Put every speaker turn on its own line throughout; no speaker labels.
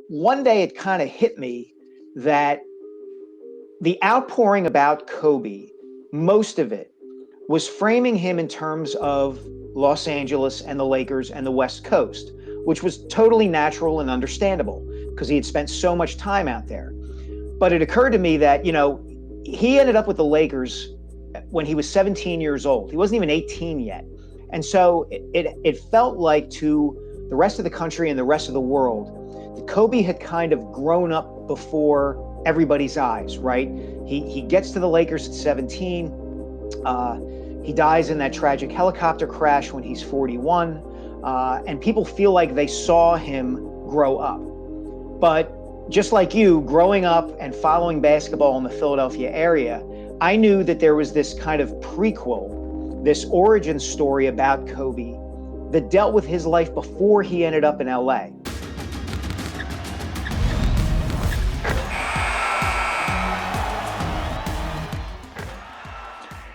one day it kind of hit me that the outpouring about Kobe, most of it was framing him in terms of Los Angeles and the Lakers and the West Coast, which was totally natural and understandable because he had spent so much time out there. But it occurred to me that, he ended up with the Lakers when he was 17 years old. He wasn't even 18 yet. And so it felt like to the rest of the country and the rest of the world, that Kobe had kind of grown up before everybody's eyes, right? He gets to the Lakers at 17. He dies in that tragic helicopter crash when he's 41. And people feel like they saw him grow up. But just like you, growing up and following basketball in the Philadelphia area, I knew that there was this kind of prequel, this origin story about Kobe that dealt with his life before he ended up in LA.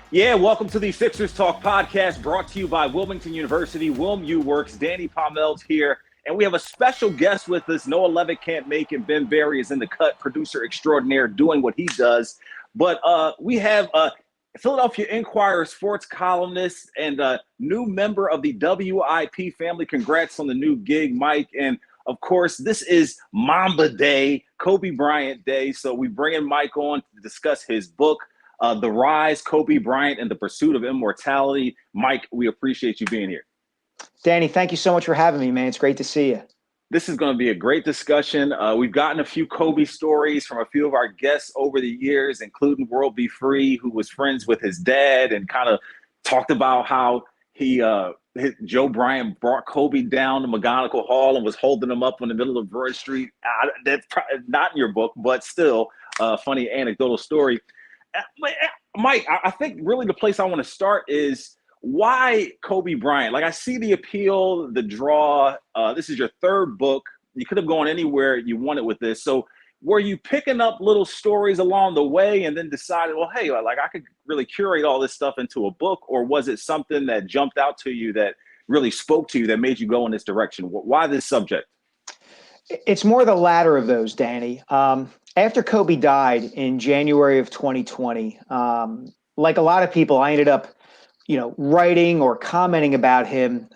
Yeah, welcome to the Sixers Talk podcast brought to you by Wilmington University. Wilm U Works, Danny Pommells here. And we have a special guest with us. Noah Levitt can't make it. Ben Berry is in the cut, producer extraordinaire, doing what he does. But we have a Philadelphia Inquirer sports columnist and a new member of the WIP family. Congrats on the new gig, Mike. And of course, this is Mamba Day, Kobe Bryant Day. So we bring in Mike on to discuss his book, The Rise, Kobe Bryant and the Pursuit of Immortality. Mike, we appreciate you being here.
Danny, thank you so much for having me, man. It's great to see you.
This is going to be a great discussion. We've gotten a few Kobe stories from a few of our guests over the years, including World Be Free, who was friends with his dad and kind of talked about how Joe Bryant brought Kobe down to McGonigal Hall and was holding him up in the middle of Broad Street. That's not in your book, but still a funny anecdotal story. Mike, I think really the place I want to start is why Kobe Bryant? Like, I see the appeal, the draw. This is your third book. You could have gone anywhere you wanted with this. So were you picking up little stories along the way and then decided, well, hey, like I could really curate all this stuff into a book? Or was it something that jumped out to you that really spoke to you that made you go in this direction? Why this subject?
It's more the latter of those, Danny. After Kobe died in January of 2020, like a lot of people, I ended up writing or commenting about him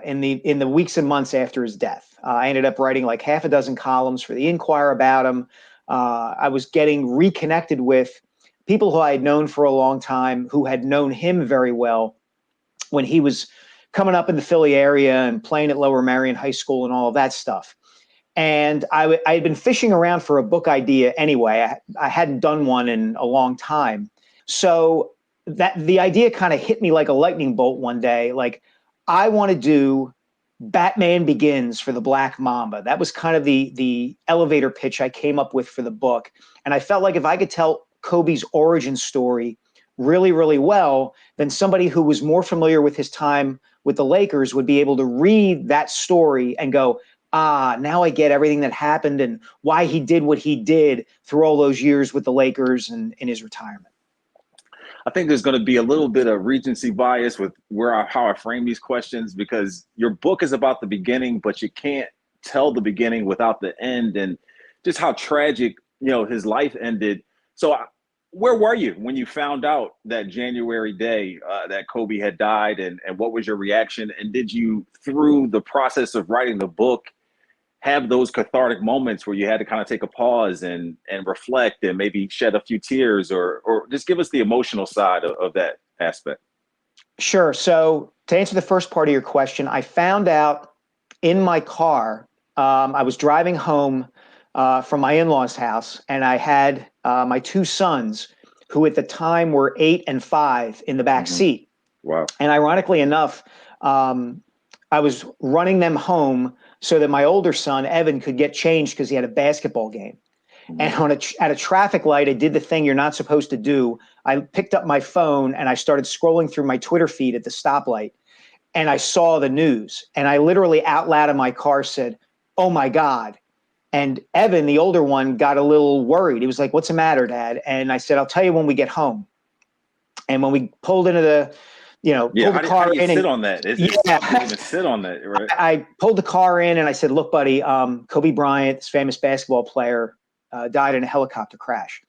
in the weeks and months after his death. I ended up writing like half a dozen columns for the Inquirer about him. I was getting reconnected with people who I had known for a long time, who had known him very well when he was coming up in the Philly area and playing at Lower Marion High School and all of that stuff. And I had been fishing around for a book idea anyway. I hadn't done one in a long time. So that the idea kind of hit me like a lightning bolt one day. Like, I want to do Batman Begins for the Black Mamba. That was kind of the elevator pitch I came up with for the book. And I felt like if I could tell Kobe's origin story really, really well, then somebody who was more familiar with his time with the Lakers would be able to read that story and go, now I get everything that happened and why he did what he did through all those years with the Lakers and in his retirement.
I think there's going to be a little bit of recency bias with how I frame these questions, because your book is about the beginning, but you can't tell the beginning without the end, and just how tragic, his life ended. So where were you when you found out that January day that Kobe had died, and what was your reaction? And did you, through the process of writing the book, have those cathartic moments where you had to kind of take a pause and reflect and maybe shed a few tears, or just give us the emotional side of that aspect?
Sure. So to answer the first part of your question, I found out in my car. I was driving home from my in-laws' house, and I had my two sons, who at the time were 8 and 5, in the back seat.
Wow.
And ironically enough, I was running them home so that my older son, Evan, could get changed because he had a basketball game. And at a traffic light, I did the thing you're not supposed to do. I picked up my phone and I started scrolling through my Twitter feed at the stoplight. And I saw the news. And I literally out loud in my car said, "Oh, my God." And Evan, the older one, got a little worried. He was like, "What's the matter, Dad?" And I said, "I'll tell you when we get home." And when we pulled into
Yeah.
pulled the
How
car
do you
in
sit
and
on that? It's tough to
yeah,
even sit on that, right?
I pulled the car in and I said, look, buddy, Kobe Bryant, this famous basketball player, died in a helicopter crash.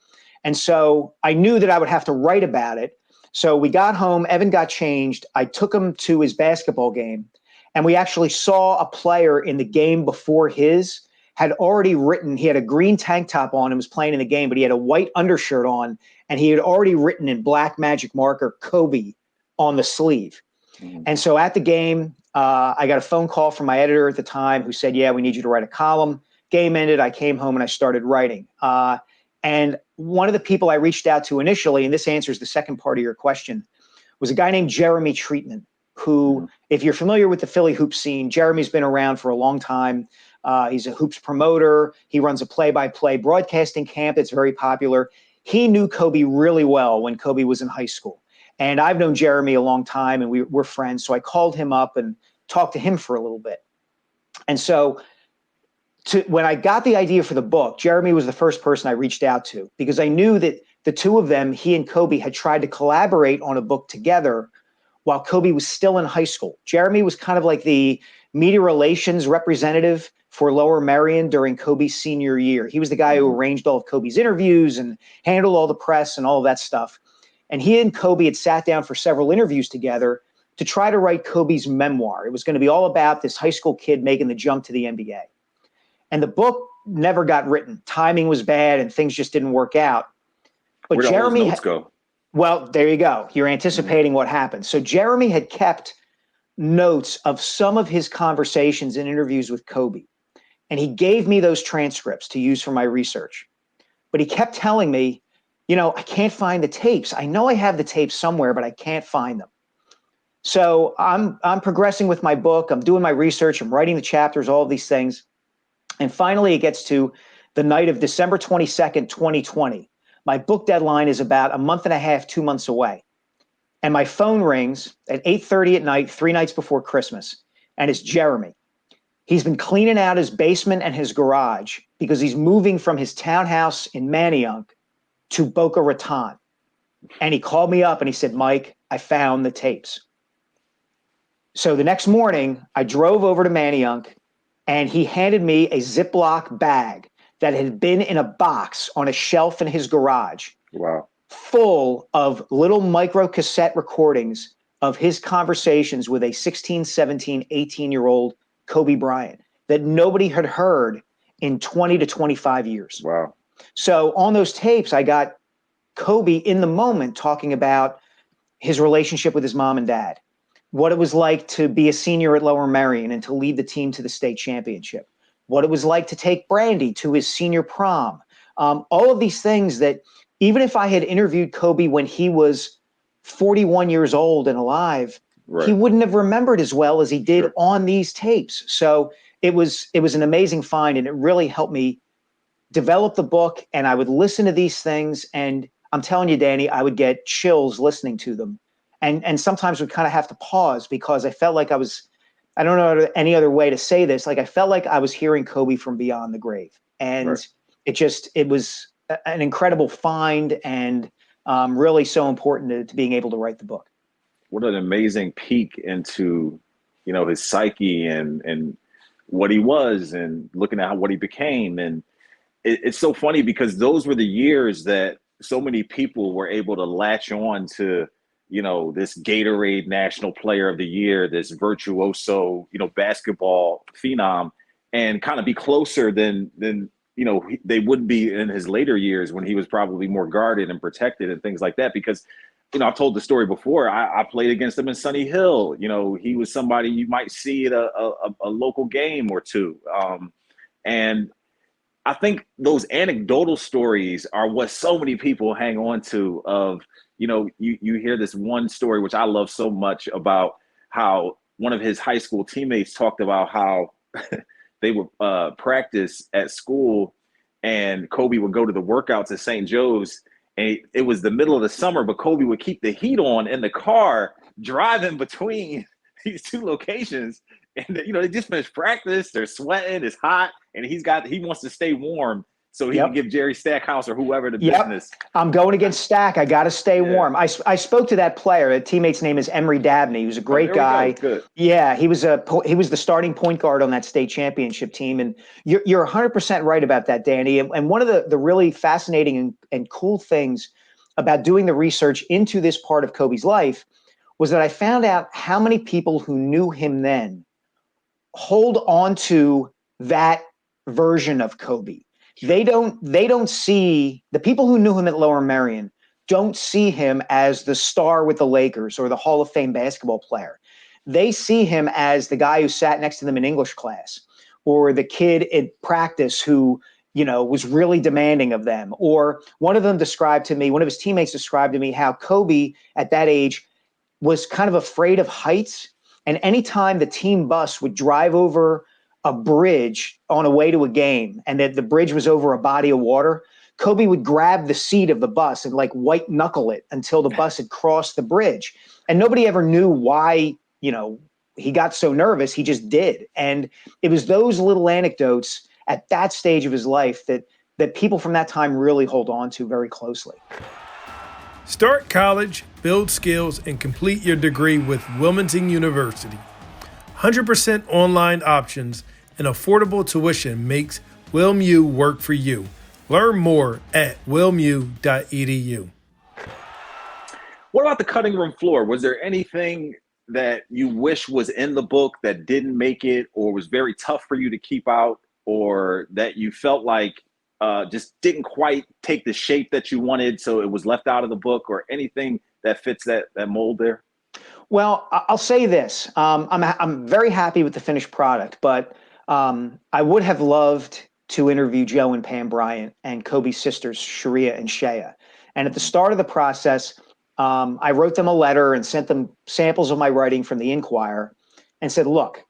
And so I knew that I would have to write about it. So we got home, Evan got changed. I took him to his basketball game, and we actually saw a player in the game before his had already written. He had a green tank top on and was playing in the game, but he had a white undershirt on, and he had already written in black magic marker Kobe on the sleeve.
Mm-hmm.
And so at the game, I got a phone call from my editor at the time who said, yeah, we need you to write a column. Game ended. I came home and I started writing. And one of the people I reached out to initially, and this answers the second part of your question, was a guy named Jeremy Treatment, who, if you're familiar with the Philly hoops scene, Jeremy's been around for a long time. He's a hoops promoter. He runs a play-by-play broadcasting camp that's very popular. He knew Kobe really well when Kobe was in high school. And I've known Jeremy a long time, and we're friends. So I called him up and talked to him for a little bit. And so when I got the idea for the book, Jeremy was the first person I reached out to, because I knew that the two of them, he and Kobe, had tried to collaborate on a book together while Kobe was still in high school. Jeremy was kind of like the media relations representative for Lower Merion during Kobe's senior year. He was the guy who arranged all of Kobe's interviews and handled all the press and all of that stuff. And he and Kobe had sat down for several interviews together to try to write Kobe's memoir. It was going to be all about this high school kid making the jump to the NBA. And the book never got written. Timing was bad and things just didn't work out. But
Where'd all those notes go?
Well, there you go. You're anticipating what happened. So Jeremy had kept notes of some of his conversations and interviews with Kobe. And he gave me those transcripts to use for my research. But he kept telling me, I can't find the tapes. I know I have the tapes somewhere, but I can't find them. So I'm progressing with my book. I'm doing my research. I'm writing the chapters, all of these things. And finally, it gets to the night of December 22nd, 2020. My book deadline is about a month and a half, 2 months away. And my phone rings at 8:30 at night, 3 nights before Christmas. And it's Jeremy. He's been cleaning out his basement and his garage because he's moving from his townhouse in Manayunk to Boca Raton. And he called me up and he said, Mike, I found the tapes. So the next morning, I drove over to Manayunk, and he handed me a Ziploc bag that had been in a box on a shelf in his garage.
Wow.
Full of little micro cassette recordings of his conversations with a 16, 17, 18-year-old Kobe Bryant that nobody had heard in 20 to 25 years.
Wow.
So on those tapes, I got Kobe in the moment talking about his relationship with his mom and dad, what it was like to be a senior at Lower Merion and to lead the team to the state championship, what it was like to take Brandy to his senior prom, all of these things that even if I had interviewed Kobe when he was 41 years old and alive, he wouldn't have remembered as well as he did on these tapes. So it was an amazing find, and it really helped me develop the book. And I would listen to these things, and I'm telling you, Danny, I would get chills listening to them. And sometimes would kind of have to pause because I felt like I don't know any other way to say this. Like I felt like I was hearing Kobe from beyond the grave. And it was an incredible find, and really so important to being able to write the book.
What an amazing peek into, his psyche and what he was, and looking at what he became. And it's so funny because those were the years that so many people were able to latch on to, this Gatorade National Player of the Year, this virtuoso, basketball phenom, and kind of be closer than they would be in his later years when he was probably more guarded and protected and things like that. Because, I've told the story before. I played against him in Sunny Hill. He was somebody you might see at a local game or two. And I think those anecdotal stories are what so many people hang on to of, you hear this one story, which I love so much, about how one of his high school teammates talked about how they would practice at school, and Kobe would go to the workouts at St. Joe's, and it was the middle of the summer, but Kobe would keep the heat on in the car driving between these two locations. And, they just finished practice, they're sweating, it's hot, and he wants to stay warm so he can
Yep.
give Jerry Stackhouse or whoever the
Yep.
business.
I'm going against Stack. I got to stay
Yeah.
warm. I spoke to that player. A teammate's name is Emery Dabney. He was a great guy.
Good.
Yeah, he was the starting point guard on that state championship team. And you're 100% right about that, Danny. And one of the really fascinating and cool things about doing the research into this part of Kobe's life was that I found out how many people who knew him then hold on to that version of Kobe. They don't see the people who knew him at Lower Merion don't see him as the star with the Lakers or the Hall of Fame basketball player. They see him as the guy who sat next to them in English class, or the kid at practice who, was really demanding of them. Or one of them described to me, one of his teammates described to me how Kobe at that age was kind of afraid of heights. And anytime the team bus would drive over a bridge on a way to a game and that the bridge was over a body of water, Kobe would grab the seat of the bus and like white knuckle it until the bus had crossed the bridge. And nobody ever knew why, he got so nervous. He just did. And it was those little anecdotes at that stage of his life that people from that time really hold on to very closely.
Start college, build skills, and complete your degree with Wilmington University. 100% online options and affordable tuition makes WilmU work for you. Learn more at wilmu.edu.
What about the cutting room floor? Was there anything that you wish was in the book that didn't make it, or was very tough for you to keep out, or that you felt like just didn't quite take the shape that you wanted, so it was left out of the book, or anything that fits that mold there?
Well, I'll say this. I'm very happy with the finished product, but I would have loved to interview Joe and Pam Bryant and Kobe's sisters, Sharia and Shea. And at the start of the process, I wrote them a letter and sent them samples of my writing from the Inquirer and said, look,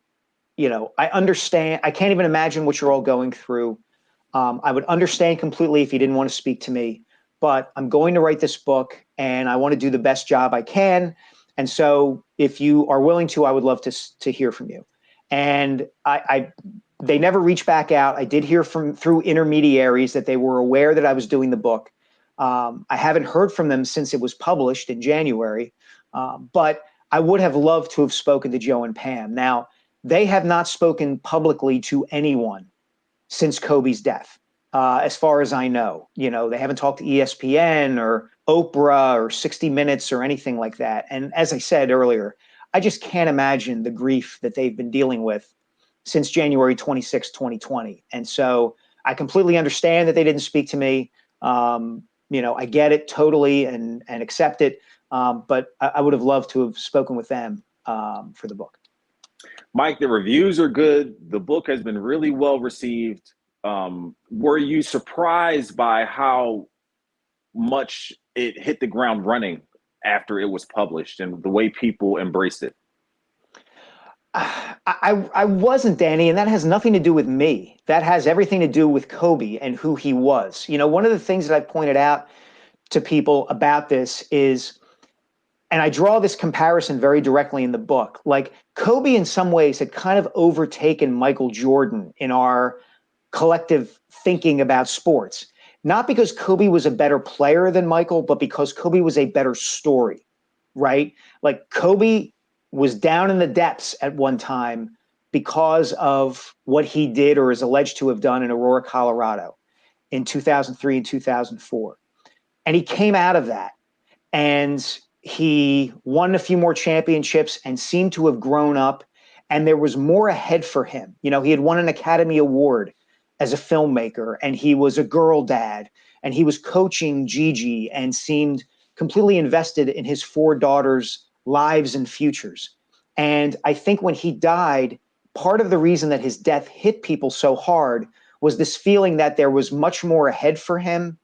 I understand. I can't even imagine what you're all going through. I would understand completely if you didn't want to speak to me, but I'm going to write this book and I want to do the best job I can. And so if you are willing to, I would love to hear from you. And they never reached back out. I did hear through intermediaries that they were aware that I was doing the book. I haven't heard from them since it was published in January, but I would have loved to have spoken to Joe and Pam. Now, they have not spoken publicly to anyone since Kobe's death, as far as I know. They haven't talked to ESPN or Oprah or 60 Minutes or anything like that. And as I said earlier, I just can't imagine the grief that they've been dealing with since January 26, 2020. And so I completely understand that they didn't speak to me. I get it totally and accept it. But I would have loved to have spoken with them for the book.
Mike, the reviews are good. The book has been really well received. Were you surprised by how much it hit the ground running after it was published and the way people embraced it?
I wasn't, Danny, and that has nothing to do with me. That has everything to do with Kobe and who he was. One of the things that I pointed out to people about this is, and I draw this comparison very directly in the book, like Kobe in some ways had kind of overtaken Michael Jordan in our collective thinking about sports. Not because Kobe was a better player than Michael, but because Kobe was a better story, right? Like Kobe was down in the depths at one time because of what he did or is alleged to have done in Aurora, Colorado in 2003 and 2004. And he came out of that and he won a few more championships and seemed to have grown up, and there was more ahead for him. He had won an Academy Award as a filmmaker, and he was a girl dad, and he was coaching Gigi and seemed completely invested in his 4 daughters' lives and futures. And I think when he died, part of the reason that his death hit people so hard was this feeling that there was much more ahead for him,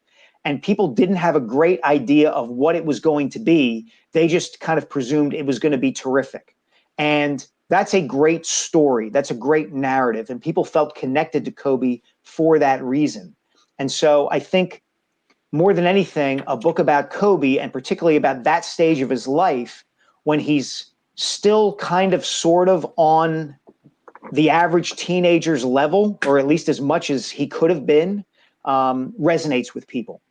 and people didn't have a great idea of what it was going to be. They just kind of presumed it was going to be terrific. And that's a great story. That's a great narrative. And people felt connected to Kobe for that reason. And so I think more than anything, a book about Kobe, and particularly about that stage of his life, when he's still kind of sort of on the average teenager's level, or at least as much as he could have been, resonates with people.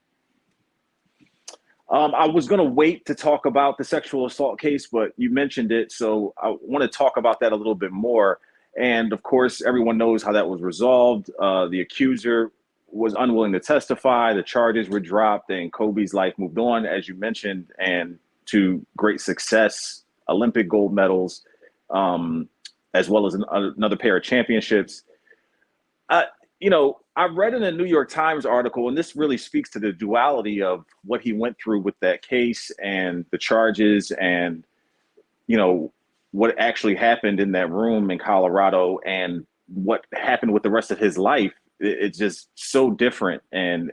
I was going to wait to talk about the sexual assault case, but you mentioned it, so I want to talk about that a little bit more. And of course, everyone knows how that was resolved. The accuser was unwilling to testify. The charges were dropped, and Kobe's life moved on, as you mentioned, and to great success, Olympic gold medals, as well as another pair of championships. I read in a New York Times article, and this really speaks to the duality of what he went through with that case and the charges and, what actually happened in that room in Colorado and what happened with the rest of his life. It's just so different and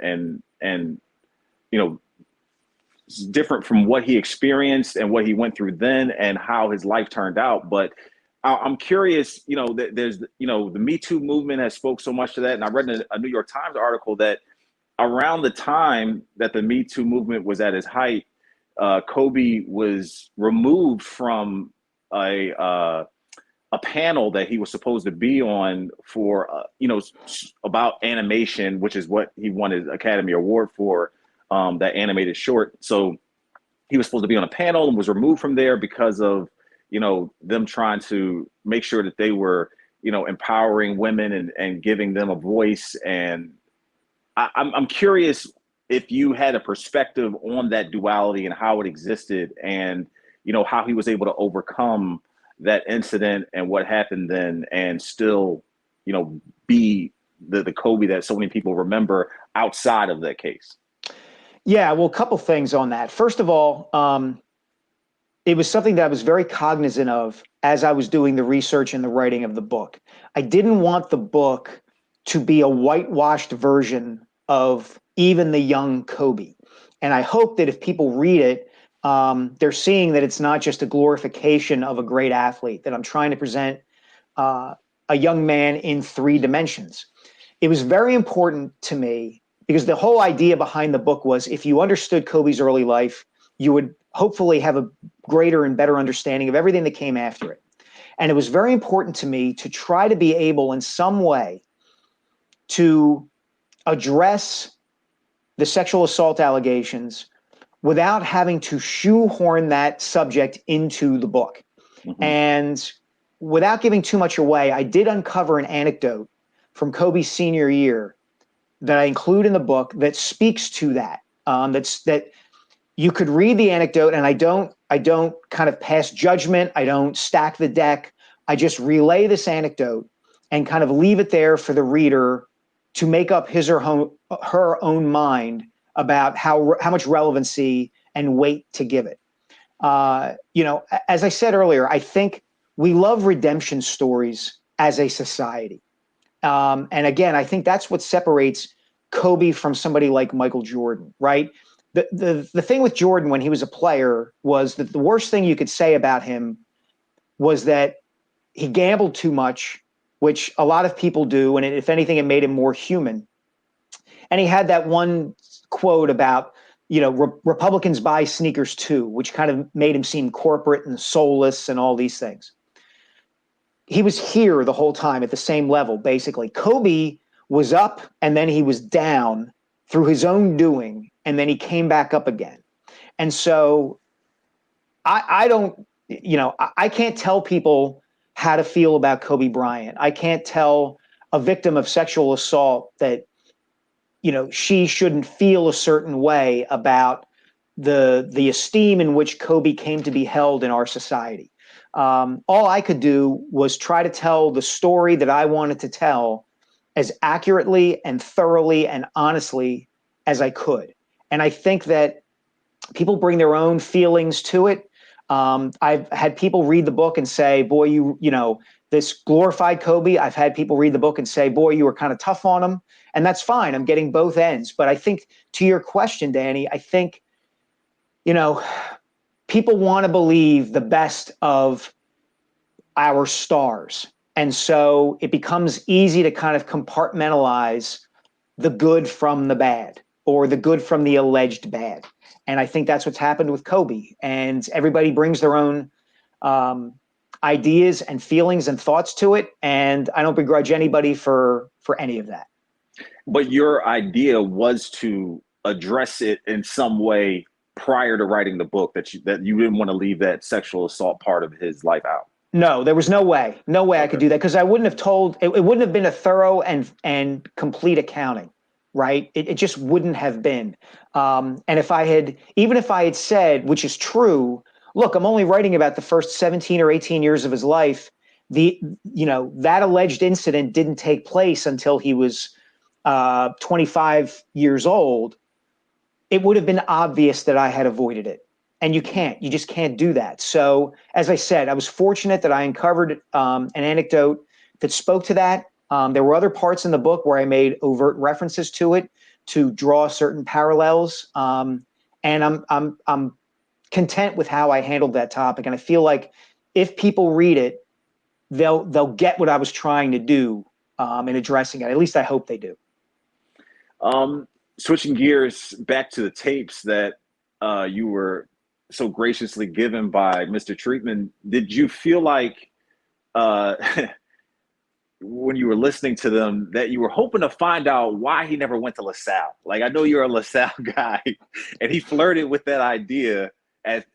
different from what he experienced and what he went through then and how his life turned out. But I'm curious, there's, the Me Too movement has spoke so much to that. And I read in a New York Times article that around the time that the Me Too movement was at its height, Kobe was removed from a panel that he was supposed to be on for, about animation, which is what he won his Academy Award for, that animated short. So he was supposed to be on a panel and was removed from there because of, them trying to make sure that they were, empowering women and giving them a voice. And I'm curious if you had a perspective on that duality and how it existed and, how he was able to overcome that incident and what happened then and still, be the Kobe that so many people remember outside of that case.
Yeah, well, a couple things on that. First of all, it was something that I was very cognizant of as I was doing the research and the writing of the book. I didn't want the book to be a whitewashed version of even the young Kobe. And I hope that if people read it, they're seeing that it's not just a glorification of a great athlete, that I'm trying to present a young man in 3 dimensions. It was very important to me because the whole idea behind the book was if you understood Kobe's early life, you would hopefully have a greater and better understanding of everything that came after it. And it was very important to me to try to be able in some way to address the sexual assault allegations without having to shoehorn that subject into the book. Mm-hmm. And without giving too much away, I did uncover an anecdote from Kobe's senior year that I include in the book that speaks to that. That you could read the anecdote, and I don't kind of pass judgment. I don't stack the deck. I just relay this anecdote and kind of leave it there for the reader to make up his or her own mind about how much relevancy and weight to give it. As I said earlier, I think we love redemption stories as a society. And again, I think that's what separates Kobe from somebody like Michael Jordan, right? The thing with Jordan when he was a player was that the worst thing you could say about him was that he gambled too much, which a lot of people do. And if anything, it made him more human. And he had that one quote about, Republicans buy sneakers too, which kind of made him seem corporate and soulless and all these things. He was here the whole time at the same level, basically. Kobe was up and then he was down through his own doing, and then he came back up again. And so I can't tell people how to feel about Kobe Bryant. I can't tell a victim of sexual assault that, she shouldn't feel a certain way about the esteem in which Kobe came to be held in our society. All I could do was try to tell the story that I wanted to tell as accurately and thoroughly and honestly as I could. And I think that people bring their own feelings to it. I've had people read the book and say, boy, this glorified Kobe. I've had people read the book and say, boy, you were kind of tough on him. And that's fine. I'm getting both ends. But I think to your question, Danny, I think, people want to believe the best of our stars. And so it becomes easy to kind of compartmentalize the good from the bad or the good from the alleged bad. And I think that's what's happened with Kobe. And everybody brings their own ideas and feelings and thoughts to it. And I don't begrudge anybody for any of that.
But your idea was to address it in some way prior to writing the book, that you didn't want to leave that sexual assault part of his life out.
No, there was no way I could
Okay.
do that, because I wouldn't have told, it wouldn't have been a thorough and complete accounting, right? It just wouldn't have been. And even if I had said, which is true, look, I'm only writing about the first 17 or 18 years of his life. That alleged incident didn't take place until he was 25 years old. It would have been obvious that I had avoided it. And you just can't do that. So, as I said, I was fortunate that I uncovered an anecdote that spoke to that. There were other parts in the book where I made overt references to it to draw certain parallels. And I'm content with how I handled that topic. And I feel like if people read it, they'll get what I was trying to do in addressing it. At least I hope they do.
Switching gears back to the tapes that you were so graciously given by Mr. Treatman, did you feel like when you were listening to them that you were hoping to find out why he never went to LaSalle? Like, I know you're a LaSalle guy, and he flirted with that idea, and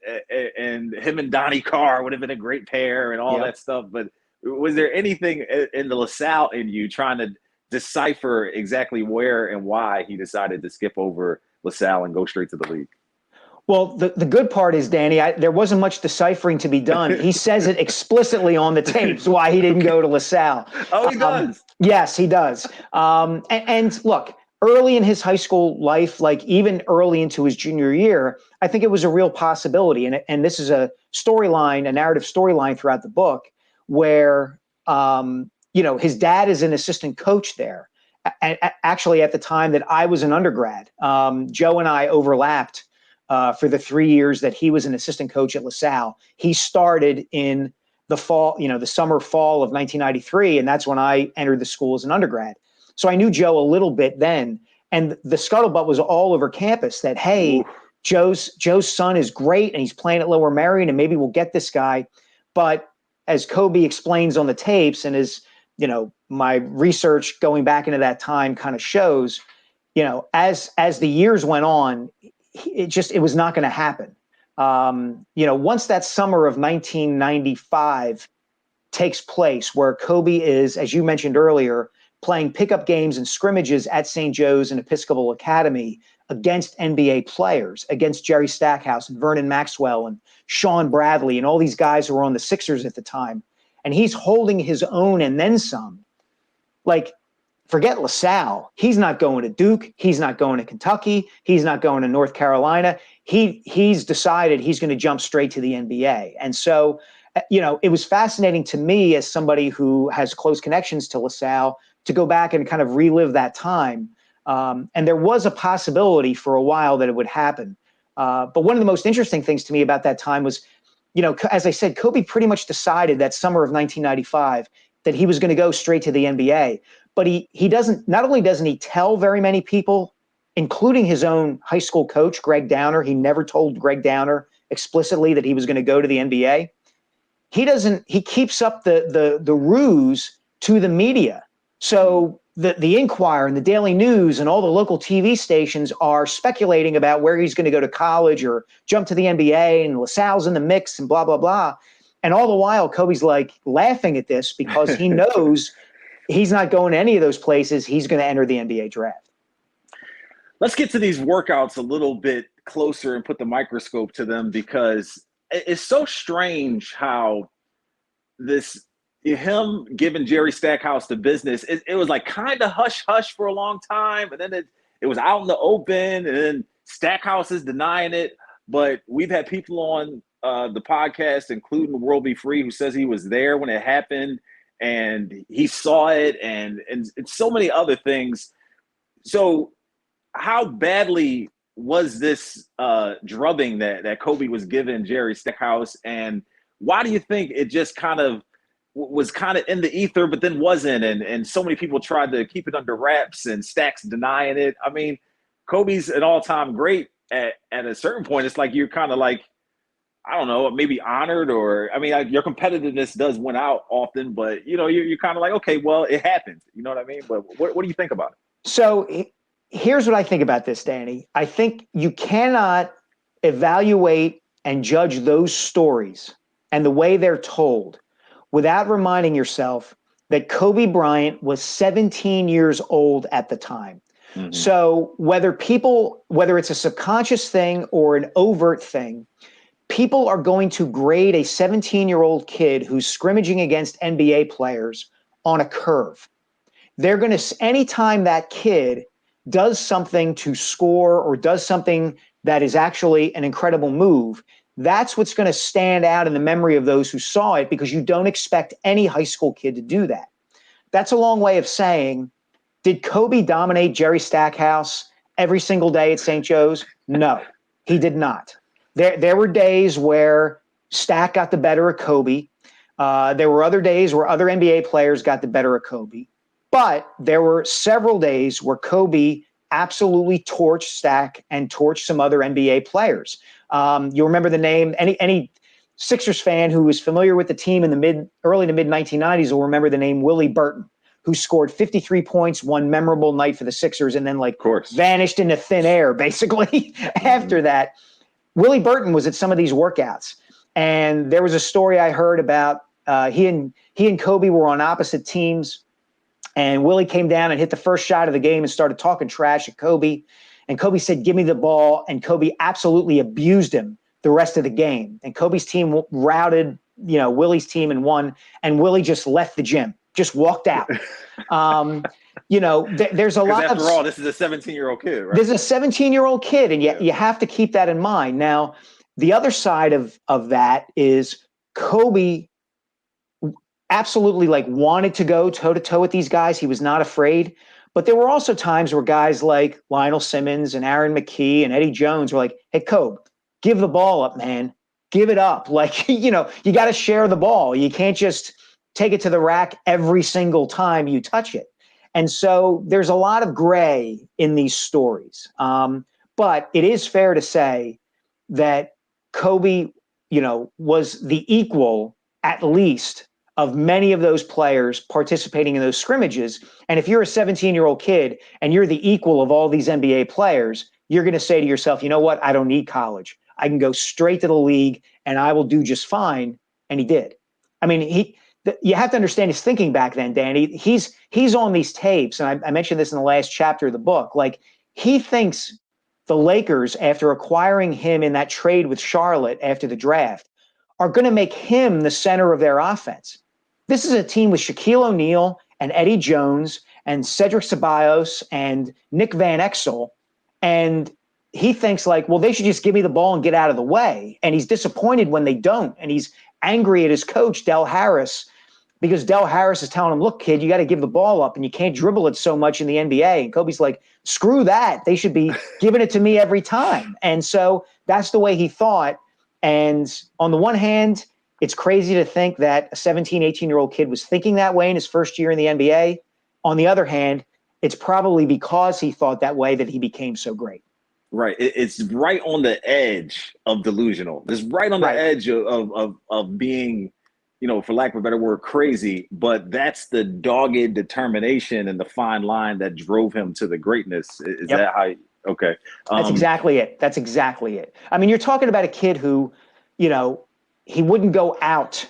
him and Donnie Carr would have been a great pair and all that stuff. But was there anything in the LaSalle in you trying to decipher exactly where and why he decided to skip over LaSalle and go straight to the league?
Well, the good part is, Danny, there wasn't much deciphering to be done. He says it explicitly on the tapes why he didn't go to LaSalle.
Oh, he does?
Yes, he does. And look, early in his high school life, like even early into his junior year, I think it was a real possibility. And this is a narrative storyline throughout the book where, his dad is an assistant coach there. And actually, at the time that I was an undergrad, Joe and I overlapped for the 3 years that he was an assistant coach at LaSalle. He started in the fall, the summer fall of 1993. And that's when I entered the school as an undergrad. So I knew Joe a little bit then. And the scuttlebutt was all over campus that, hey, Joe's son is great and he's playing at Lower Merion and maybe we'll get this guy. But as Kobe explains on the tapes, and as, my research going back into that time kind of shows, as the years went on, it was not going to happen. Once that summer of 1995 takes place, where Kobe is, as you mentioned earlier, playing pickup games and scrimmages at St. Joe's and Episcopal Academy against NBA players, against Jerry Stackhouse and Vernon Maxwell and Sean Bradley and all these guys who were on the Sixers at the time. And he's holding his own and then some. Like, forget LaSalle. He's not going to Duke. He's not going to Kentucky. He's not going to North Carolina. He's decided he's going to jump straight to the NBA. And so, it was fascinating to me as somebody who has close connections to LaSalle to go back and kind of relive that time. And there was a possibility for a while that it would happen. But one of the most interesting things to me about that time was, as I said, Kobe pretty much decided that summer of 1995 that he was going to go straight to the NBA. But he doesn't, not only doesn't he tell very many people, including his own high school coach, Greg Downer. He never told Greg Downer explicitly that he was going to go to the NBA. He keeps up the ruse to the media. So the Inquirer and the Daily News and all the local TV stations are speculating about where he's going to go to college or jump to the NBA, and LaSalle's in the mix and blah, blah, blah. And all the while, Kobe's like laughing at this because he knows he's not going to any of those places. He's going to enter the NBA draft.
Let's get to these workouts a little bit closer and put the microscope to them, because it's so strange how him giving Jerry Stackhouse the business, it was like kind of hush-hush for a long time. And then it was out in the open, and then Stackhouse is denying it. But we've had people on the podcast, including World Be Free, who says he was there when it happened and he saw it, and so many other things. So how badly was this drubbing that Kobe was giving Jerry Stackhouse? And why do you think it just kind of was kind of in the ether, but then wasn't? And so many people tried to keep it under wraps, and Stack's denying it. I mean, Kobe's an all-time great. At a certain point, it's like you're kind of like, I don't know, maybe honored, or, I mean, your competitiveness does win out often, but, you're kind of like, okay, well, it happened. You know what I mean? But what do you think about it?
So here's what I think about this, Danny. I think you cannot evaluate and judge those stories and the way they're told without reminding yourself that Kobe Bryant was 17 years old at the time. Mm-hmm. So whether it's a subconscious thing or an overt thing, people are going to grade a 17-year-old kid who's scrimmaging against NBA players on a curve. They're going to, anytime that kid does something to score or does something that is actually an incredible move, that's what's going to stand out in the memory of those who saw it, because you don't expect any high school kid to do that. That's a long way of saying, did Kobe dominate Jerry Stackhouse every single day at St. Joe's? No, he did not. There were days where Stack got the better of Kobe. There were other days where other NBA players got the better of Kobe. But there were several days where Kobe absolutely torched Stack and torched some other NBA players. You remember the name, any Sixers fan who was familiar with the team in the early to mid 1990s will remember the name Willie Burton, who scored 53 points one memorable night for the Sixers and then vanished into thin air basically after that. Willie Burton was at some of these workouts, and there was a story I heard about he and Kobe were on opposite teams, and Willie came down and hit the first shot of the game and started talking trash at Kobe, and Kobe said, "Give me the ball," and Kobe absolutely abused him the rest of the game, and Kobe's team routed Willie's team and won, and Willie just left the gym, just walked out. There's a lot
after all, this is a 17-year-old kid, right?
This is a 17-year-old kid, and you have to keep that in mind. Now, the other side of that is Kobe absolutely wanted to go toe-to-toe with these guys. He was not afraid. But there were also times where guys like Lionel Simmons and Aaron McKee and Eddie Jones were like, "Hey, Kobe, give the ball up, man. Give it up. You got to share the ball. You can't just take it to the rack every single time you touch it." And so there's a lot of gray in these stories. But it is fair to say that Kobe, was the equal, at least, of many of those players participating in those scrimmages. And if you're a 17-year-old kid and you're the equal of all these NBA players, you're going to say to yourself, you know what? I don't need college. I can go straight to the league and I will do just fine. And he did. I mean, you have to understand his thinking back then, Danny. He's on these tapes, and I mentioned this in the last chapter of the book. He thinks the Lakers, after acquiring him in that trade with Charlotte after the draft, are going to make him the center of their offense. This is a team with Shaquille O'Neal and Eddie Jones and Cedric Ceballos and Nick Van Exel, and he thinks they should just give me the ball and get out of the way. And he's disappointed when they don't, and he's angry at his coach, Del Harris, because Del Harris is telling him, "Look, kid, you got to give the ball up and you can't dribble it so much in the NBA." And Kobe's like, "Screw that. They should be giving it to me every time." And so that's the way he thought. And on the one hand, it's crazy to think that a 17, 18-year-old kid was thinking that way in his first year in the NBA. On the other hand, it's probably because he thought that way that he became so great.
Right. It's right on the edge of delusional. It's right on the edge of being, for lack of a better word, crazy. But that's the dogged determination and the fine line that drove him to the greatness. Is that how? Okay.
That's exactly it. That's exactly it. I mean, you're talking about a kid who, he wouldn't go out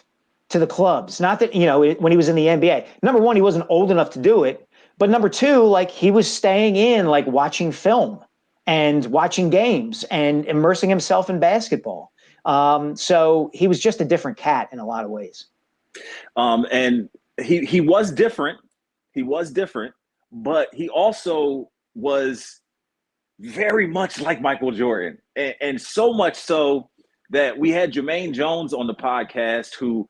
to the clubs. Not that, when he was in the NBA. Number one, he wasn't old enough to do it. But number two, he was staying in, watching film and watching games and immersing himself in basketball. So he was just a different cat in a lot of ways.
And he was different. He was different, but he also was very much like Michael Jordan. And so much so that we had Jermaine Jones on the podcast, who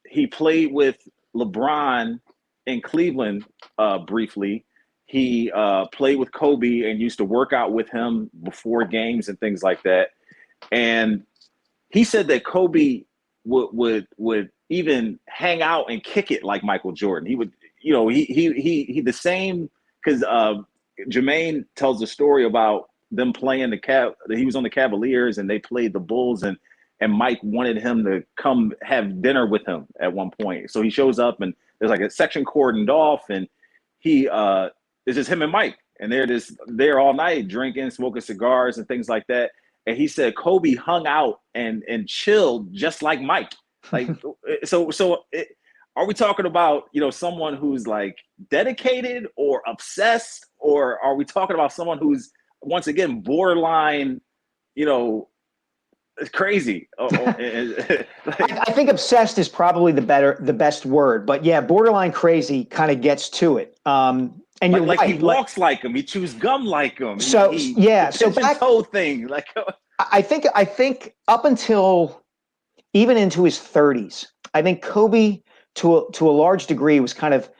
he played with LeBron in Cleveland briefly. He played with Kobe and used to work out with him before games and things like that. And he said that Kobe would even hang out and kick it like Michael Jordan. He would, he the same, because Jermaine tells a story about them playing he was on the Cavaliers and they played the Bulls, and Mike wanted him to come have dinner with him at one point. So he shows up and there's a section cordoned off, and he it's just him and Mike, and they're just there all night drinking, smoking cigars and things like that. And he said Kobe hung out and chilled just like Mike. Like, are we talking about, someone who's like dedicated or obsessed, or are we talking about someone who's once again borderline, crazy?
I think obsessed is probably the best word, but yeah, borderline crazy kind of gets to it. And you're
like
right.
He walks like him, he chews gum like him.
So
the toe thing, like.
I think up until even into his 30s, I think Kobe to a large degree was kind of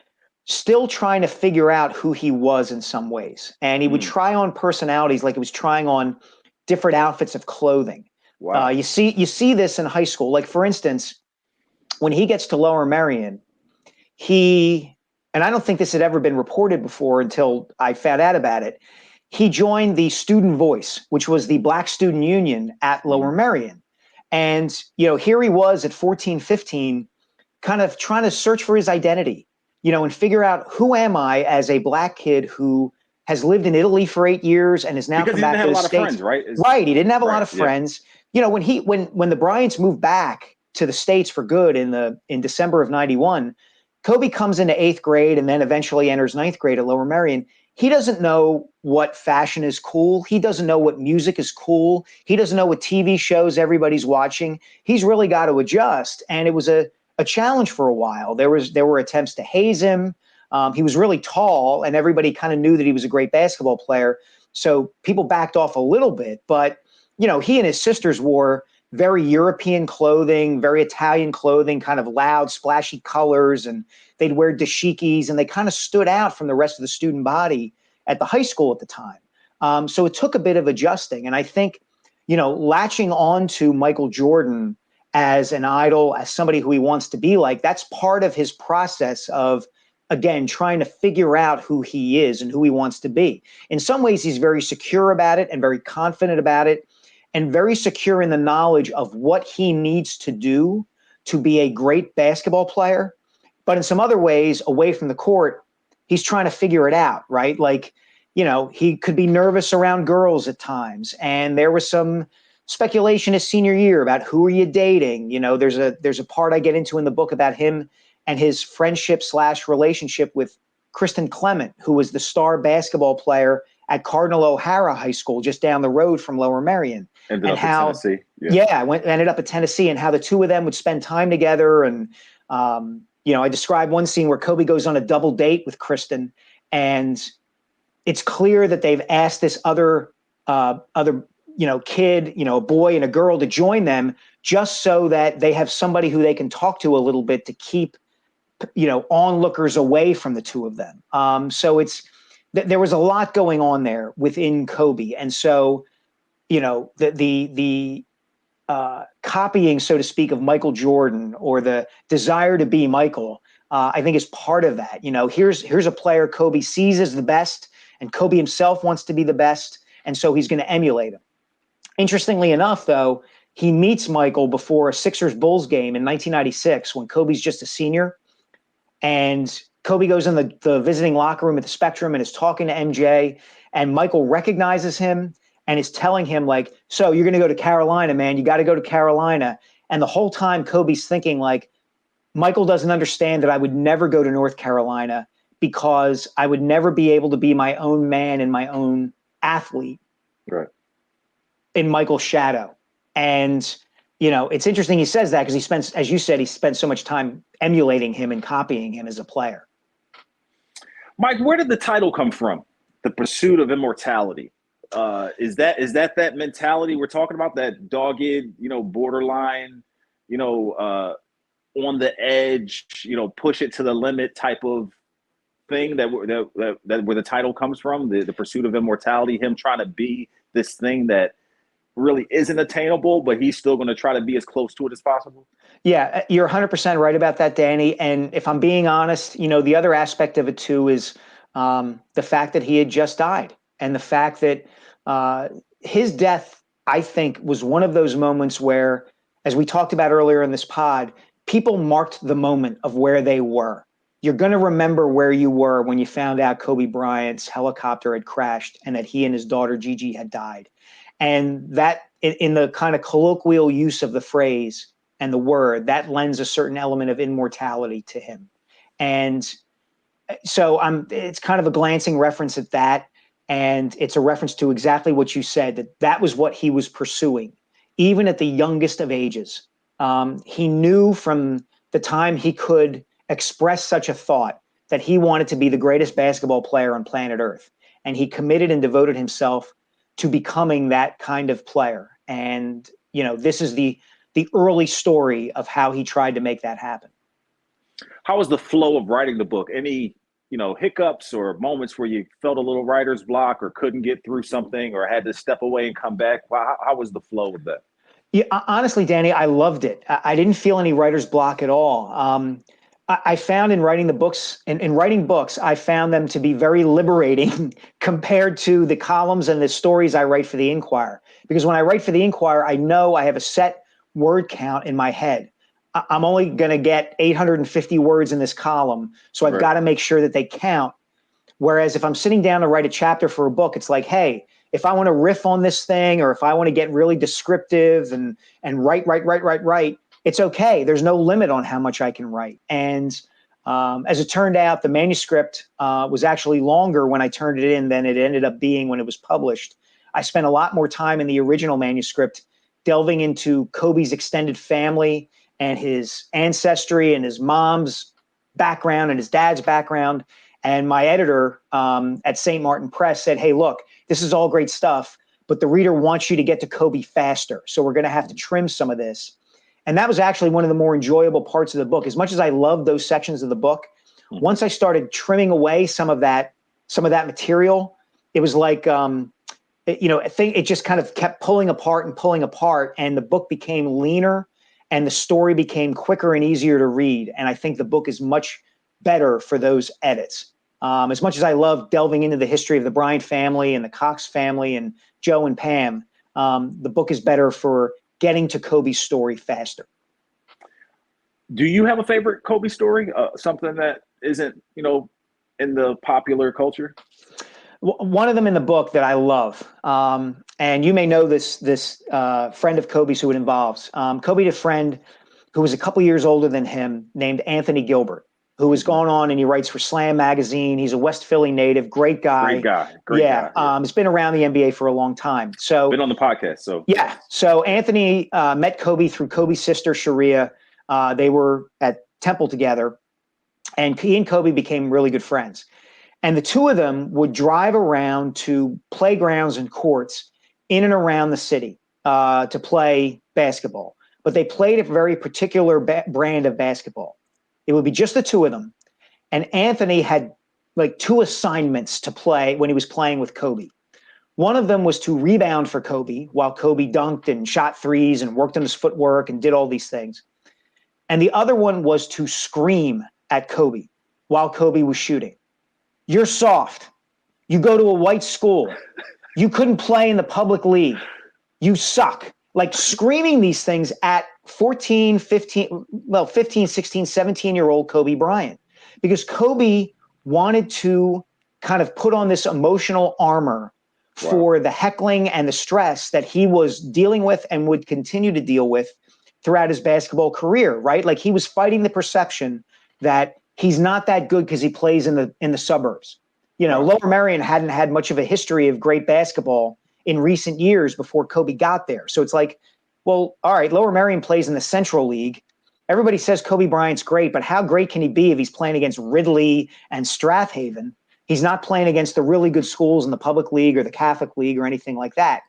still trying to figure out who he was in some ways, and he would try on personalities like he was trying on different outfits of clothing.
Wow.
You see this in high school. Like, for instance, when he gets to Lower Merion, and I don't think this had ever been reported before until I found out about it, he joined the Student Voice, which was the Black Student Union at Lower Merion. And, here he was at 14, 15, kind of trying to search for his identity, and figure out, who am I as a Black kid who has lived in Italy for 8 years and is now come back to the States. Because he didn't have a lot of friends, right? Right. He didn't have a lot of friends. Yeah. When the Bryants moved back to the States for good in December of 91, Kobe comes into 8th grade and then eventually enters 9th grade at Lower Merion. He doesn't know what fashion is cool. He doesn't know what music is cool. He doesn't know what TV shows everybody's watching. He's really got to adjust. And it was a challenge for a while. There were attempts to haze him. He was really tall, and everybody kind of knew that he was a great basketball player. So people backed off a little bit. But, he and his sisters wore very European clothing, very Italian clothing, kind of loud, splashy colors, and they'd wear dashikis, and they kind of stood out from the rest of the student body at the high school at the time. So it took a bit of adjusting. And I think, latching on to Michael Jordan as an idol, as somebody who he wants to be like, that's part of his process of, again, trying to figure out who he is and who he wants to be. In some ways, he's very secure about it and very confident about it, and very secure in the knowledge of what he needs to do to be a great basketball player. But in some other ways, away from the court, he's trying to figure it out, right? Like, he could be nervous around girls at times. And there was some speculation his senior year about, who are you dating? There's a part I get into in the book about him and his friendship/relationship with Kristen Clement, who was the star basketball player at Cardinal O'Hara High School, just down the road from Lower Merion.
Ended up in Tennessee.
Ended up at Tennessee, and how the two of them would spend time together. And, I described one scene where Kobe goes on a double date with Kristen, and it's clear that they've asked this other kid, a boy and a girl, to join them, just so that they have somebody who they can talk to a little bit to keep, onlookers away from the two of them. So there was a lot going on there within Kobe. And so, the copying, so to speak, of Michael Jordan, or the desire to be Michael, I think is part of that. Here's a player Kobe sees as the best, and Kobe himself wants to be the best. And so he's going to emulate him. Interestingly enough, though, he meets Michael before a Sixers-Bulls game in 1996 when Kobe's just a senior. And Kobe goes in the visiting locker room at the Spectrum and is talking to MJ. And Michael recognizes him and is telling him, like, so you're going to go to Carolina, man. You got to go to Carolina. And the whole time Kobe's thinking, like, Michael doesn't understand that I would never go to North Carolina because I would never be able to be my own man and my own athlete.
Right.
In Michael's shadow. And, it's interesting he says that, because he spends, as you said, he spent so much time emulating him and copying him as a player.
Mike, where did the title come from? The Pursuit of Immortality. Is that mentality we're talking about? That dogged, borderline, on the edge, push it to the limit type of thing that where the title comes from? The Pursuit of Immortality, him trying to be this thing that really isn't attainable, but he's still going to try to be as close to it as possible?
Yeah, you're 100% right about that, Danny. And if I'm being honest, the other aspect of it too is the fact that he had just died, and the fact that his death, I think, was one of those moments where, as we talked about earlier in this pod, people marked the moment of where they were. you're going to remember where you were when you found out Kobe Bryant's helicopter had crashed and that he and his daughter Gigi had died. And that, in the kind of colloquial use of the phrase and the word, that lends a certain element of immortality to him. And so it's kind of a glancing reference at that. And it's a reference to exactly what you said, that was what he was pursuing, even at the youngest of ages. He knew from the time he could express such a thought that he wanted to be the greatest basketball player on planet Earth. And he committed and devoted himself to becoming that kind of player. And, this is the early story of how he tried to make that happen.
How was the flow of writing the book? Any, hiccups or moments where you felt a little writer's block or couldn't get through something or had to step away and come back? How was the flow of that?
Yeah, honestly, Danny, I loved it. I didn't feel any writer's block at all. I found in writing the books, in writing books, I found them to be very liberating compared to the columns and the stories I write for the Inquirer. Because when I write for the Inquirer, I know I have a set word count in my head. I'm only going to get 850 words in this column, so I've got to make sure that they count. Whereas if I'm sitting down to write a chapter for a book, it's like, hey, if I want to riff on this thing, or if I want to get really descriptive and write, it's okay. There's no limit on how much I can write. And as it turned out, the manuscript was actually longer when I turned it in than it ended up being when it was published. I spent a lot more time in the original manuscript delving into Kobe's extended family and his ancestry and his mom's background and his dad's background. And my editor at St. Martin Press said, hey, look, this is all great stuff, but the reader wants you to get to Kobe faster. So we're going to have to trim some of this. And that was actually one of the more enjoyable parts of the book. As much as I loved those sections of the book, once I started trimming away some of that material, it was like, I think it just kind of kept pulling apart, and the book became leaner and the story became quicker and easier to read. And I think the book is much better for those edits. As much as I love delving into the history of the Bryant family and the Cox family and Joe and Pam, the book is better for getting to Kobe's story faster.
Do you have a favorite Kobe story? Something that isn't, in the popular culture?
One of them in the book that I love, and you may know this friend of Kobe's who it involves. Kobe had a friend who was a couple years older than him named Anthony Gilbert, who has gone on and he writes for Slam magazine. He's a West Philly native, great guy.
Great guy.
He's been around the NBA for a long time. So
been on the podcast. So
yeah. So Anthony met Kobe through Kobe's sister Sharia. They were at Temple together, and he and Kobe became really good friends. And the two of them would drive around to playgrounds and courts in and around the city to play basketball. But they played a very particular brand of basketball. It would be just the two of them. And Anthony had like two assignments to play when he was playing with Kobe. One of them was to rebound for Kobe while Kobe dunked and shot threes and worked on his footwork and did all these things. And the other one was to scream at Kobe while Kobe was shooting. You're soft. You go to a white school. You couldn't play in the public league. You suck. Like screaming these things at 15, 16, 17-year-old Kobe Bryant. Because Kobe wanted to kind of put on this emotional armor for the heckling and the stress that he was dealing with and would continue to deal with throughout his basketball career, right? Like he was fighting the perception that he's not that good because he plays in the suburbs. Lower Merion hadn't had much of a history of great basketball in recent years before Kobe got there. So it's like, well, all right, Lower Merion plays in the Central League. Everybody says Kobe Bryant's great, but how great can he be if he's playing against Ridley and Strathaven? He's not playing against the really good schools in the public league or the Catholic league or anything like that.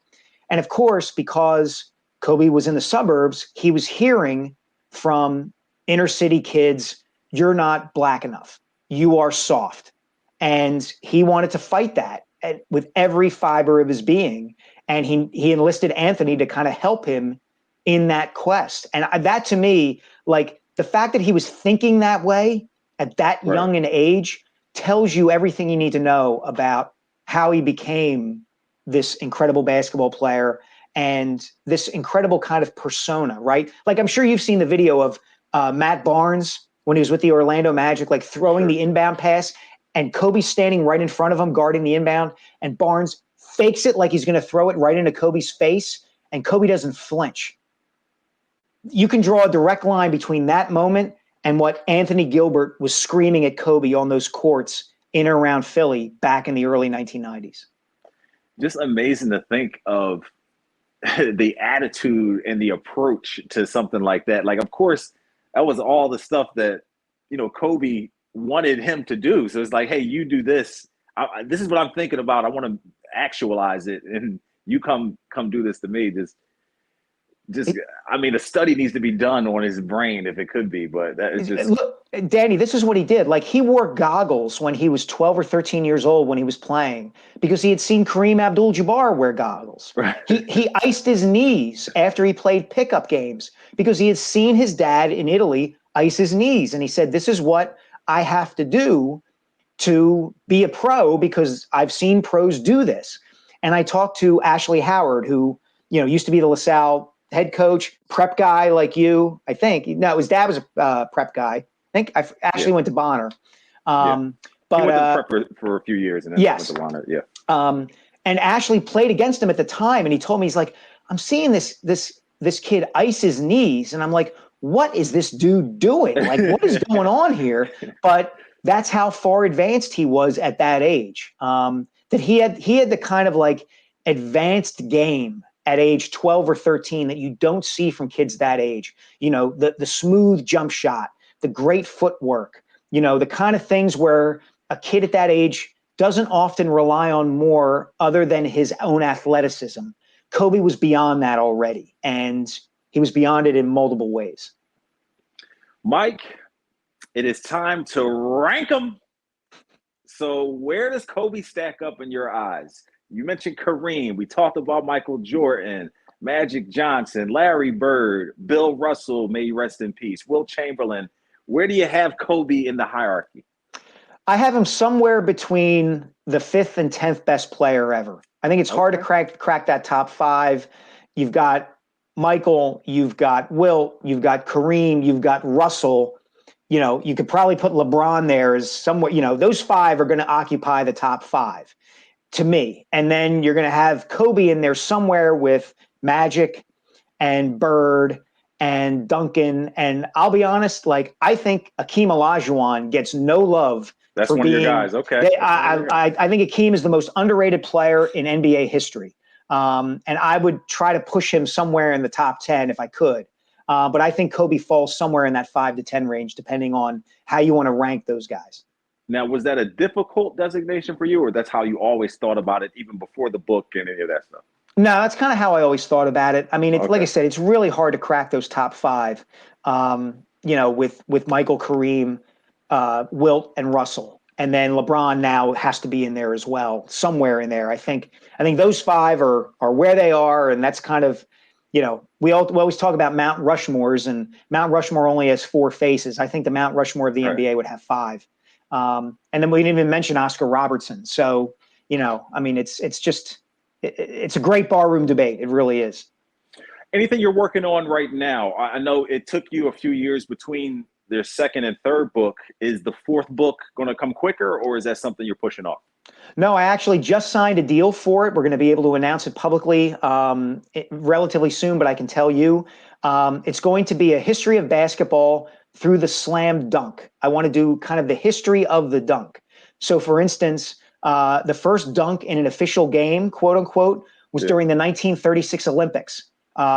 And of course, because Kobe was in the suburbs, he was hearing from inner city kids, you're not black enough. You are soft. And he wanted to fight that with every fiber of his being. And he enlisted Anthony to kind of help him in that quest. And that to me, like the fact that he was thinking that way at that young an age tells you everything you need to know about how he became this incredible basketball player and this incredible kind of persona, right? Like I'm sure you've seen the video of Matt Barnes when he was with the Orlando Magic, like throwing the inbound pass, and Kobe's standing right in front of him guarding the inbound, and Barnes fakes it like he's going to throw it right into Kobe's face, and Kobe doesn't flinch. You can draw a direct line between that moment and what Anthony Gilbert was screaming at Kobe on those courts in and around Philly back in the early 1990s.
Just amazing to think of the attitude and the approach to something like that. Like, of course, that was all the stuff that, Kobe wanted him to do. So it's like, hey, you do this. This is what I'm thinking about. I want to actualize it. And you come do this to me. A study needs to be done on his brain if it could be, but that is just.
Look, Danny, this is what he did. Like, he wore goggles when he was 12 or 13 years old when he was playing because he had seen Kareem Abdul-Jabbar wear goggles.
Right.
He iced his knees after he played pickup games because he had seen his dad in Italy ice his knees. And he said, this is what I have to do to be a pro because I've seen pros do this. And I talked to Ashley Howard, who, used to be the LaSalle head coach, prep guy like you, I think. No, his dad was a prep guy. I think Ashley went to Bonner.
But he went to prep for a few years and then went to Bonner. Yeah.
And Ashley played against him at the time, and he told me, he's like, I'm seeing this kid ice his knees, and I'm like, what is this dude doing? Like, what is going on here? But that's how far advanced he was at that age. That he had the kind of like advanced game at age 12 or 13 that you don't see from kids that age. The smooth jump shot, the great footwork, the kind of things where a kid at that age doesn't often rely on more other than his own athleticism. Kobe was beyond that already, and he was beyond it in multiple ways.
Mike, it is time to rank them. So where does Kobe stack up in your eyes? You mentioned Kareem. We talked about Michael Jordan, Magic Johnson, Larry Bird, Bill Russell, may he rest in peace, Wilt Chamberlain. Where do you have Kobe in the hierarchy?
I have him somewhere between the 5th and 10th best player ever. I think it's hard to crack that top 5. You've got Michael, you've got Wilt, you've got Kareem, you've got Russell. You could probably put LeBron there as somewhere, those 5 are going to occupy the top 5. To me. And then you're going to have Kobe in there somewhere with Magic and Bird and Duncan. And I'll be honest, like, I think Akeem Olajuwon gets no love.
That's one of your guys. Okay.
I think Akeem is the most underrated player in NBA history. And I would try to push him somewhere in the top 10 if I could. But I think Kobe falls somewhere in that 5 to 10 range, depending on how you want to rank those guys.
Now, was that a difficult designation for you, or that's how you always thought about it even before the book and any of that stuff?
No, that's kind of how I always thought about it. I mean, like I said, it's really hard to crack those top 5, with Michael, Kareem, Wilt, and Russell. And then LeBron now has to be in there as well, somewhere in there. I think those 5 are where they are, and that's kind of, we always talk about Mount Rushmores, and Mount Rushmore only has 4 faces. I think the Mount Rushmore of the NBA would have 5. And then we didn't even mention Oscar Robertson. So, it's a great barroom debate. It really is.
Anything you're working on right now? I know it took you a few years between their 2nd and 3rd book. Is the 4th book going to come quicker, or is that something you're pushing off?
No, I actually just signed a deal for it. We're going to be able to announce it publicly relatively soon, but I can tell you it's going to be a history of basketball through the slam dunk. I want to do kind of the history of the dunk. So, for instance, the first dunk in an official game, quote unquote, was during the 1936 Olympics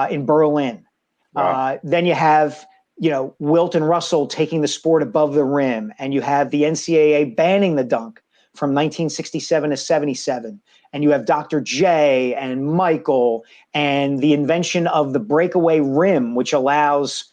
in Berlin. Wow. Then you have, Wilt and Russell taking the sport above the rim, and you have the NCAA banning the dunk from 1967 to 77. And you have Dr. J and Michael and the invention of the breakaway rim, which allows,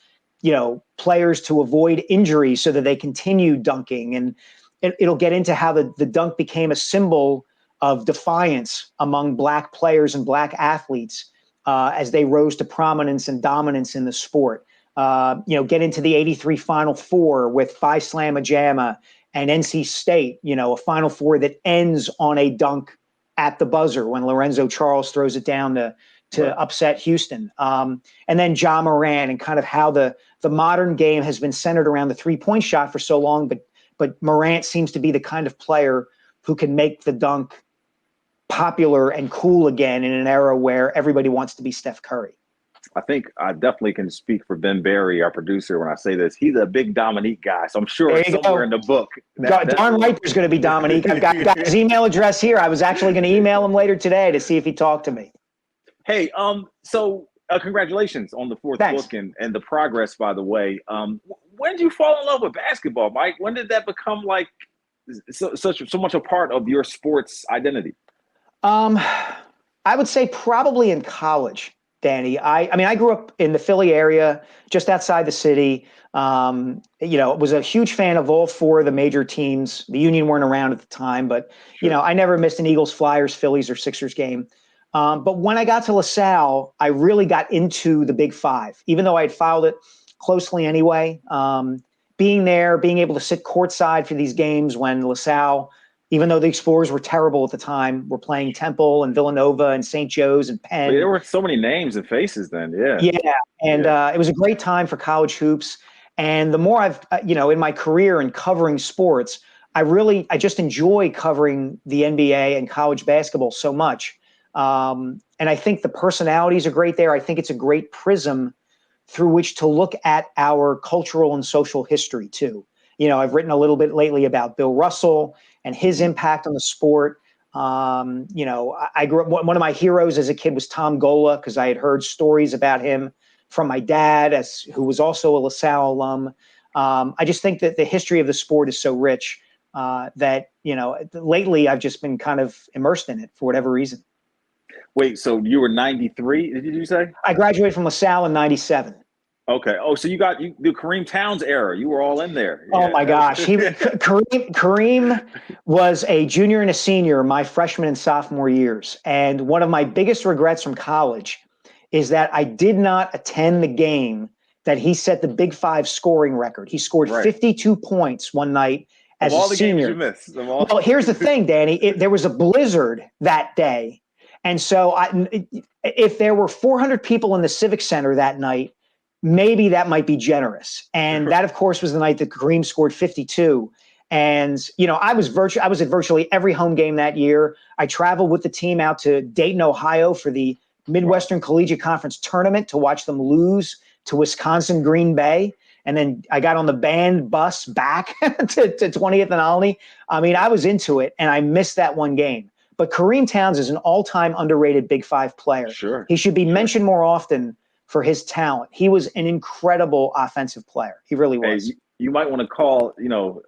players to avoid injury so that they continue dunking. And it'll get into how the dunk became a symbol of defiance among Black players and Black athletes as they rose to prominence and dominance in the sport. Get into the 83 Final Four with Phi Slamma Jamma and NC State, a Final Four that ends on a dunk at the buzzer when Lorenzo Charles throws it down to upset Houston. And then Ja Morant and kind of how the modern game has been centered around the 3-point shot for so long, but Morant seems to be the kind of player who can make the dunk popular and cool again in an era where everybody wants to be Steph Curry.
I think I definitely can speak for Ben Barry, our producer, when I say this. He's a big Dominique guy, so I'm sure somewhere in the book.
Darn right there's going to be Dominique. I've got his email address here. I was actually going to email him later today to see if he talked to me.
Hey, so congratulations on the fourth book and the progress, by the way. When did you fall in love with basketball, Mike? When did that become like so much a part of your sports identity?
I would say probably in college, Danny. I mean, I grew up in the Philly area, just outside the city. Was a huge fan of all four of the major teams. The Union weren't around at the time, but, I never missed an Eagles, Flyers, Phillies, or Sixers game. But when I got to LaSalle, I really got into the Big Five, even though I had followed it closely anyway. Being there, being able to sit courtside for these games when LaSalle, even though the Explorers were terrible at the time, were playing Temple and Villanova and St. Joe's and Penn.
There were so many names and faces then,
Yeah, and it was a great time for college hoops. And the more I've, in my career and covering sports, I just enjoy covering the NBA and college basketball so much. And I think the personalities are great there. I think it's a great prism through which to look at our cultural and social history too. I've written a little bit lately about Bill Russell and his impact on the sport. I grew up, one of my heroes as a kid was Tom Gola, because I had heard stories about him from my dad, who was also a LaSalle alum. I just think that the history of the sport is so rich that, lately I've just been kind of immersed in it for whatever reason.
Wait, so you were 93, did you say?
I graduated from LaSalle in 97.
Okay. Oh, so you got the Kareem Towns era. You were all in there.
Oh, my gosh. Kareem was a junior and a senior my freshman and sophomore years. And one of my biggest regrets from college is that I did not attend the game that he set the Big Five scoring record. He scored 52 points one night as a senior.
Games you missed.
Well, here's the thing, Danny. There was a blizzard that day. And so if there were 400 people in the Civic Center that night, maybe that might be generous. And that, of course, was the night that Kareem scored 52. And, I was at virtually every home game that year. I traveled with the team out to Dayton, Ohio for the Midwestern Collegiate Conference tournament to watch them lose to Wisconsin Green Bay. And then I got on the band bus back to 20th and Olney. I mean, I was into it, and I missed that one game. But Kareem Towns is an all-time underrated Big Five player.
Sure.
He should be mentioned more often for his talent. He was an incredible offensive player. He really was.
Hey, you might want to call,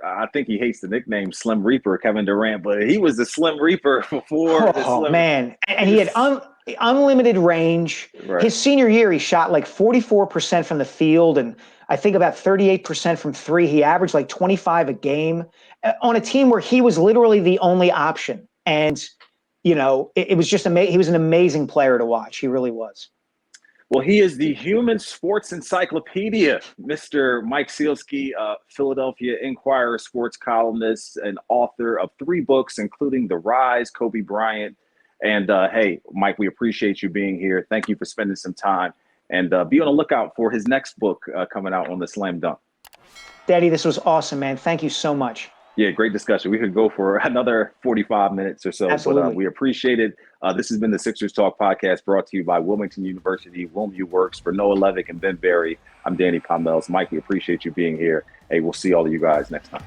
I think he hates the nickname Slim Reaper, Kevin Durant, but he was the Slim Reaper before.
Man. And he had unlimited range. Right. His senior year, he shot like 44% from the field and I think about 38% from three. He averaged like 25 a game on a team where he was literally the only option. And, it was just amazing. He was an amazing player to watch. He really was.
Well, he is the human sports encyclopedia, Mr. Mike Sielski, Philadelphia Inquirer sports columnist and author of 3 books, including The Rise, Kobe Bryant. And hey, Mike, we appreciate you being here. Thank you for spending some time. And be on the lookout for his next book coming out on the slam dunk.
Daddy, this was awesome, man. Thank you so much.
Yeah, great discussion. We could go for another 45 minutes or so,
Absolutely.
But we appreciate it. This has been the Sixers Talk podcast brought to you by Wilmington University, WilmU Works. For Noah Levick and Ben Barry, I'm Danny Pommells. Mike, we appreciate you being here. Hey, we'll see all of you guys next time.